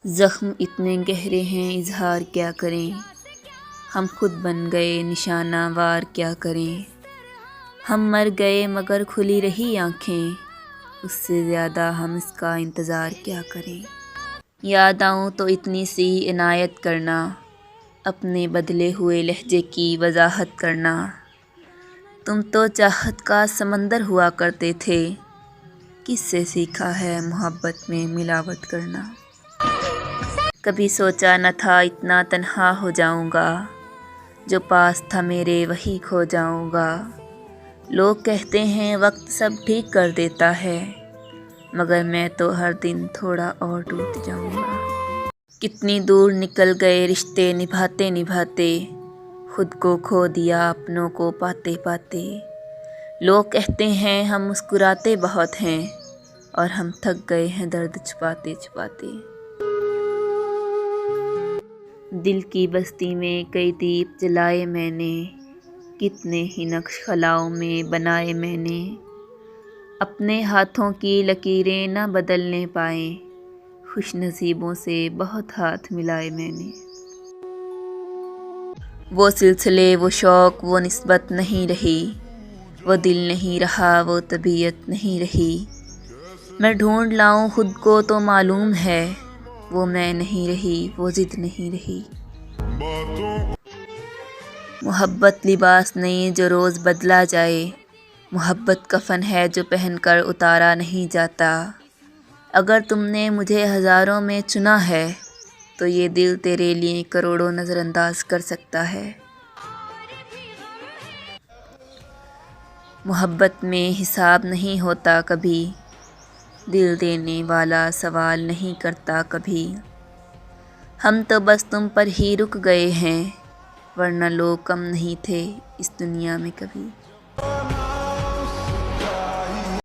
زخم اتنے گہرے ہیں اظہار کیا کریں، ہم خود بن گئے نشانہ وار کیا کریں۔ ہم مر گئے مگر کھلی رہی آنکھیں، اس سے زیادہ ہم اس کا انتظار کیا کریں۔ یاد آؤں تو اتنی سی عنایت کرنا، اپنے بدلے ہوئے لہجے کی وضاحت کرنا۔ تم تو چاہت کا سمندر ہوا کرتے تھے، کس سے سیکھا ہے محبت میں ملاوٹ کرنا۔ کبھی سوچا نہ تھا اتنا تنہا ہو جاؤں گا، جو پاس تھا میرے وہی کھو جاؤں گا۔ لوگ کہتے ہیں وقت سب ٹھیک کر دیتا ہے، مگر میں تو ہر دن تھوڑا اور ٹوٹ جاؤں گا۔ کتنی دور نکل گئے رشتے نبھاتے نبھاتے، خود کو کھو دیا اپنوں کو پاتے پاتے۔ لوگ کہتے ہیں ہم مسکراتے بہت ہیں، اور ہم تھک گئے ہیں درد چھپاتے چھپاتے۔ دل کی بستی میں کئی دیپ جلائے میں نے، کتنے ہی نقش خلاؤں میں بنائے میں نے۔ اپنے ہاتھوں کی لکیریں نہ بدلنے پائیں، خوش نصیبوں سے بہت ہاتھ ملائے میں نے۔ وہ سلسلے وہ شوق وہ نسبت نہیں رہی، وہ دل نہیں رہا وہ طبیعت نہیں رہی۔ میں ڈھونڈ لاؤں خود کو تو معلوم ہے، وہ میں نہیں رہی وہ ضد نہیں رہی۔ محبت لباس نہیں جو روز بدلا جائے، محبت کفن ہے جو پہن کر اتارا نہیں جاتا۔ اگر تم نے مجھے ہزاروں میں چنا ہے، تو یہ دل تیرے لیے کروڑوں نظر انداز کر سکتا ہے۔ محبت میں حساب نہیں ہوتا کبھی، دل دینے والا سوال نہیں کرتا کبھی۔ ہم تو بس تم پر ہی رک گئے ہیں، ورنہ لوگ کم نہیں تھے اس دنیا میں کبھی۔